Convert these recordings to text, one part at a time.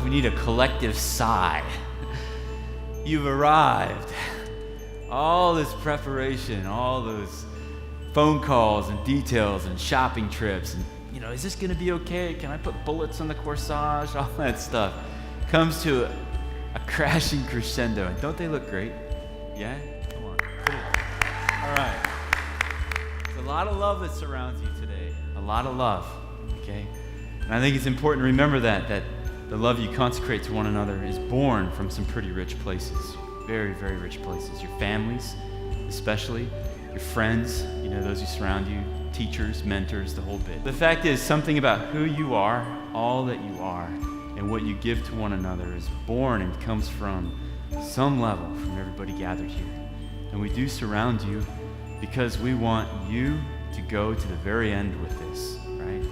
like we need a collective sigh. You've arrived. All this preparation, all those phone calls and details and shopping trips and, is this gonna be okay? Can I put bullets on the corsage? All that stuff comes to a crashing crescendo. And don't they look great? Yeah? Come on. Cool. All right. There's a lot of love that surrounds you today. A lot of love, okay? And I think it's important to remember that the love you consecrate to one another is born from some pretty rich places. Very, very rich places. Your families, especially. Your friends, those who surround you. Teachers, mentors, the whole bit. The fact is, something about who you are, all that you are, and what you give to one another is born and comes from some level from everybody gathered here. And we do surround you because we want you to go to the very end with this, right?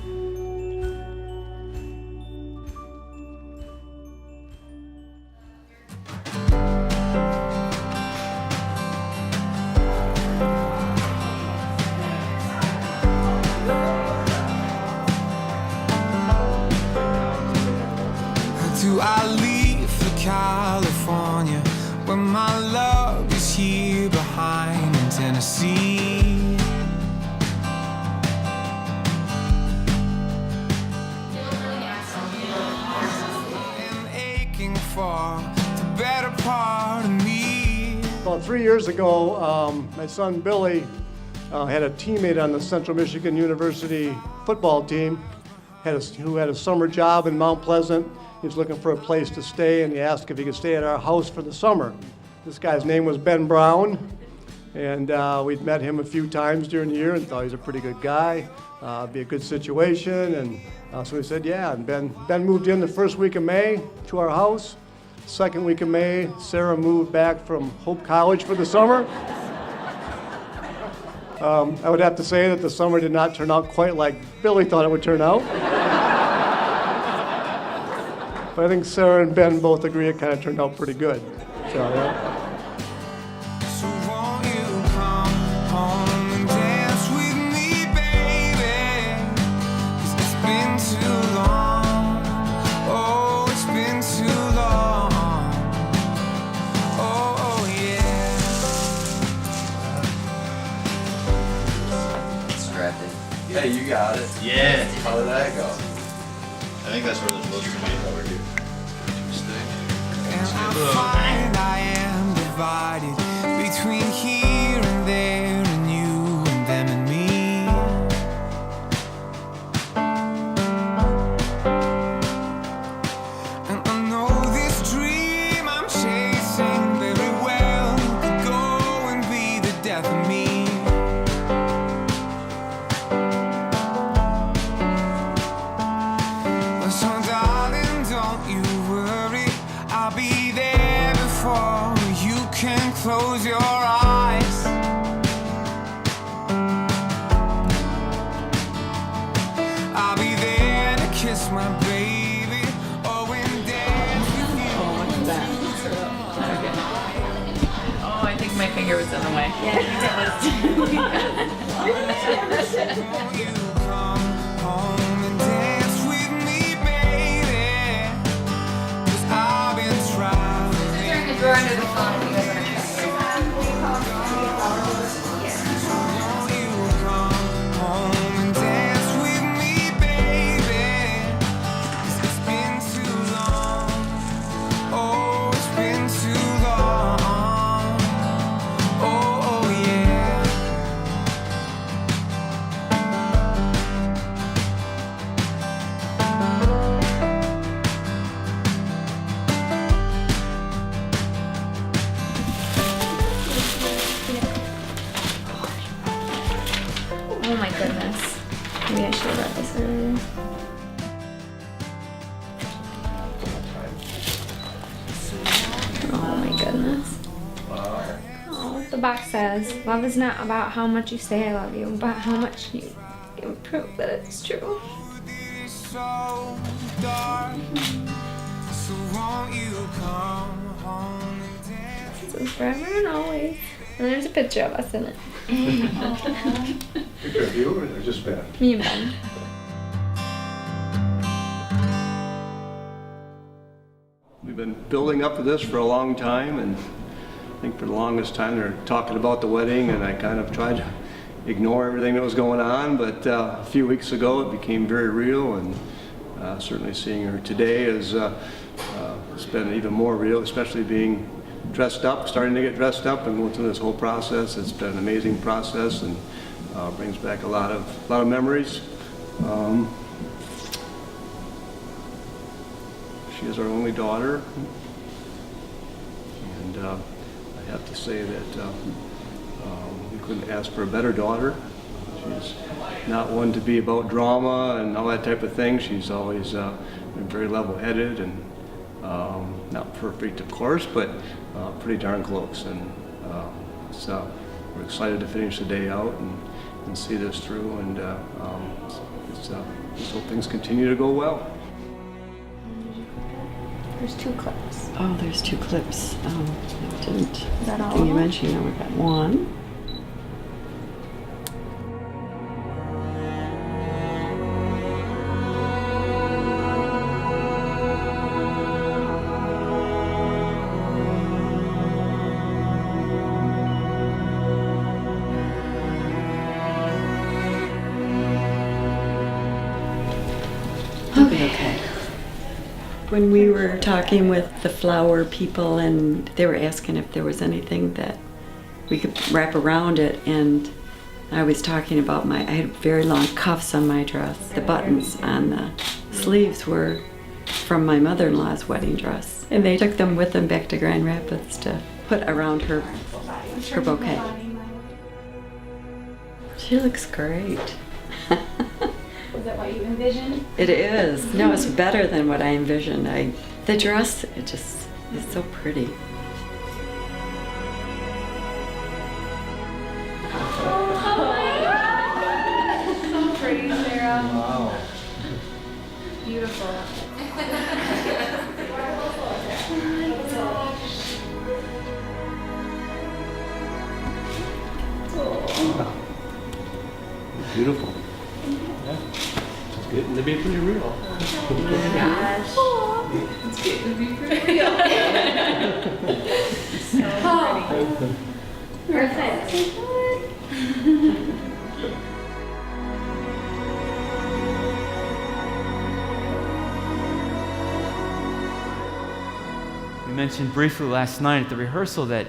Do I leave for California when my love is here behind in Tennessee? I'm aching for the better part of me. About 3 years ago, my son Billy had a teammate on the Central Michigan University football team who had a summer job in Mount Pleasant. He was looking for a place to stay, and he asked if he could stay at our house for the summer. This guy's name was Ben Brown, and we'd met him a few times during the year and thought he was a pretty good guy. Be a good situation, and so we said, yeah. And Ben moved in the first week of May to our house. Second week of May, Sarah moved back from Hope College for the summer. I would have to say that the summer did not turn out quite like Billy thought it would turn out. But I think Sarah and Ben both agree it kind of turned out pretty good. So, yeah. So won't you come home and dance with me, baby? 'Cause it's been too long. Oh, it's been too long. Oh, yeah. Strapped in. Hey, you got it. Yeah. How did that go? I think that's where they're supposed to be over here. And I find I am divided between here and there and you and them and me. And I know this dream I'm chasing very well could go and be the death of me. So darling, don't you worry, I'll be there before you can close your eyes. I'll be there to kiss my baby, oh, and dance with you. Oh, what's that? Oh, I think my finger was in the way. Yeah, Won't you come home and dance with me, baby? 'Cause I've been traveling. Drawer under the phone. You guys want to Won't you come home and dance with me, baby? 'Cause it's been too long. Oh, it's been too long. Oh, yeah. Oh my goodness. Maybe I should have read this earlier. Oh my goodness. Oh, the box says, love is not about how much you say I love you, but how much you can prove that it's true. So dark. So won't you come home and dance? It says forever and always. And there's a picture of us in it. Picture of you or just Ben? Me and Ben. building up to this for a long time, and I think for the longest time they're talking about the wedding, and I kind of tried to ignore everything that was going on, but a few weeks ago it became very real, and certainly seeing her today is it's been even more real, especially being dressed up, starting to get dressed up and going through this whole process. It's been an amazing process, and brings back a lot of memories. She is our only daughter, and I have to say that we couldn't ask for a better daughter. She's not one to be about drama and all that type of thing. She's always been very level-headed and not perfect, of course, but pretty darn close. And we're excited to finish the day out and see this through, and just hope things continue to go well. There's 2 clips. Oh, there's 2 clips. I didn't. Is that all Can of you them? mention? No, we got 1. Okay. When we were talking with the flower people, and they were asking if there was anything that we could wrap around it, and I was talking about I had very long cuffs on my dress. The buttons on the sleeves were from my mother-in-law's wedding dress, and they took them with them back to Grand Rapids to put around her bouquet. She looks great. Is that what you envisioned? It is. No, it's better than what I envisioned. The dress, it just is so pretty. So pretty, Sarah. Wow. Beautiful. Beautiful. Yeah. It's getting to be pretty real. Gosh. It's getting to be pretty real. So pretty. Perfect. We mentioned briefly last night at the rehearsal that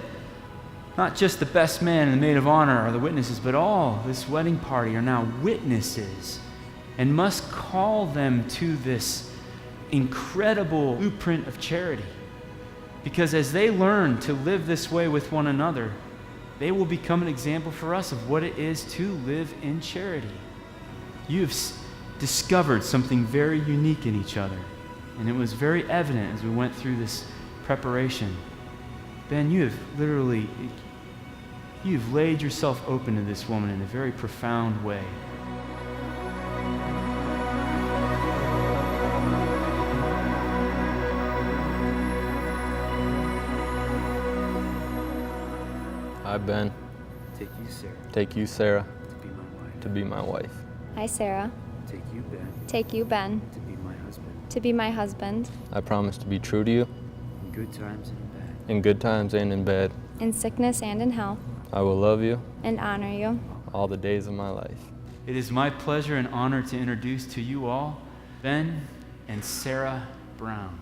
not just the best man and the maid of honor are the witnesses, but all this wedding party are now witnesses and must call them to this incredible blueprint of charity. Because as they learn to live this way with one another, they will become an example for us of what it is to live in charity. You have discovered something very unique in each other, and it was very evident as we went through this preparation. Ben, you've laid yourself open to this woman in a very profound way. I, Ben, Take you, Sarah, take you, Sarah, to be my wife. to be my wife. I, Sarah, Take you, Ben, take you, Ben, to be my husband. to be my husband, I promise to be true to you In good times and in bad. in good times and in bad. in sickness and in health, I will love you and honor you. all the days of my life. It is my pleasure and honor to introduce to you all Ben and Sara Brown.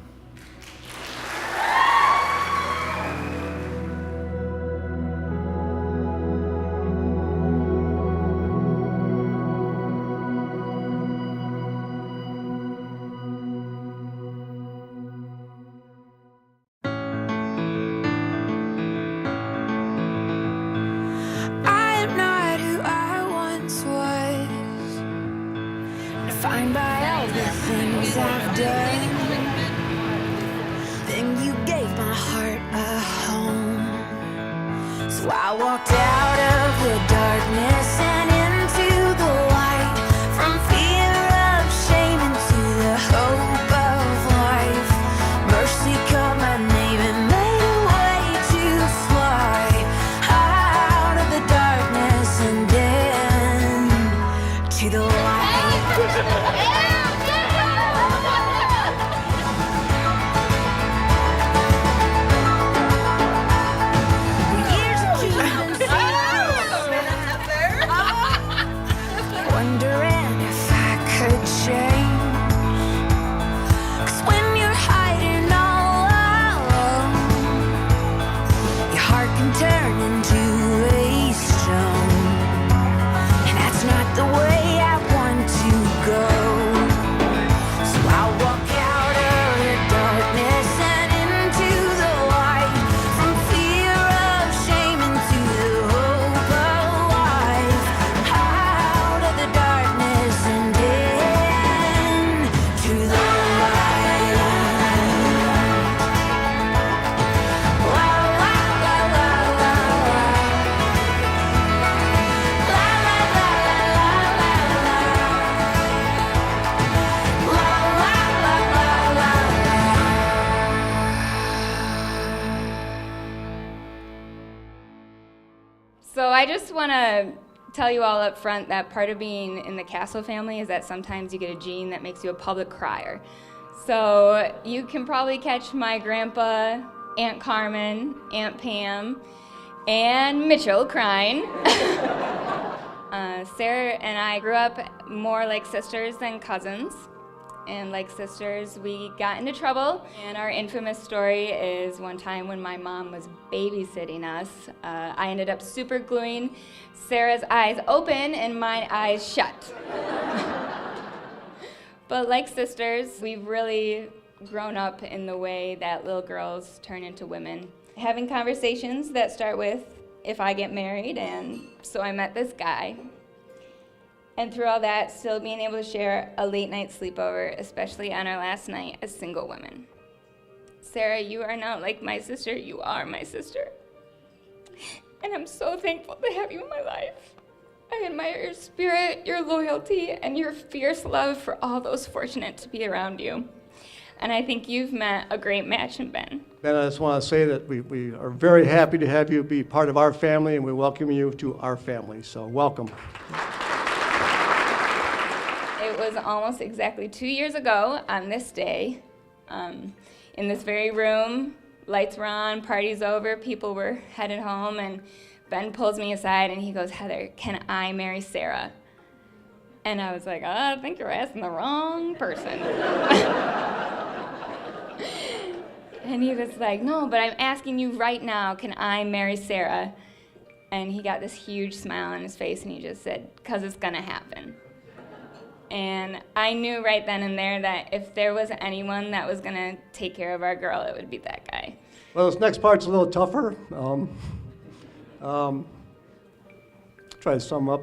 I am not who I once was, defined by all the things I've done. Then you gave my heart a home, so I walked out of the darkness and into the light, from fear of shame into the hope of life. Mercy called my name and made a way to fly out of the darkness and into the light. I just want to tell you all up front that part of being in the Castle family is that sometimes you get a gene that makes you a public crier. So you can probably catch my grandpa, Aunt Carmen, Aunt Pam, and Mitchell crying. Sarah and I grew up more like sisters than cousins. And like sisters, we got into trouble. And our infamous story is one time when my mom was babysitting us, I ended up super gluing Sarah's eyes open and my eyes shut. But like sisters, we've really grown up in the way that little girls turn into women. Having conversations that start with, if I get married, and so I met this guy. And through all that, still being able to share a late night sleepover, especially on our last night as single women. Sarah, you are not like my sister, you are my sister. And I'm so thankful to have you in my life. I admire your spirit, your loyalty, and your fierce love for all those fortunate to be around you. And I think you've met a great match in Ben. Ben, I just want to say that we are very happy to have you be part of our family, and we welcome you to our family. So welcome. It was almost exactly 2 years ago on this day, in this very room, lights were on, party's over, people were headed home, and Ben pulls me aside and he goes, Heather, can I marry Sarah? And I was like, I think you're asking the wrong person. And he was like, no, but I'm asking you right now, can I marry Sarah? And he got this huge smile on his face and he just said, 'cause it's gonna happen. And I knew right then and there that if there was anyone that was gonna take care of our girl, it would be that guy. Well, this next part's a little tougher. Try to sum up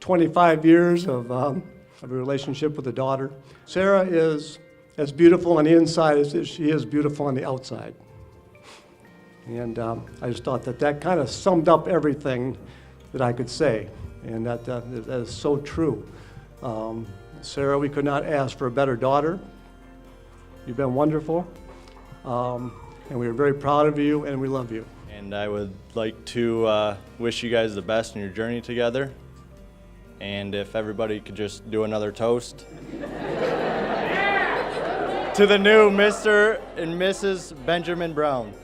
25 years of a relationship with a daughter. Sarah is as beautiful on the inside as she is beautiful on the outside. And I just thought that kind of summed up everything that I could say, and that is so true. Sarah, we could not ask for a better daughter. You've been wonderful, and we are very proud of you, and we love you. And I would like to wish you guys the best in your journey together. And if everybody could just do another toast. To the new Mr. and Mrs. Benjamin Brown.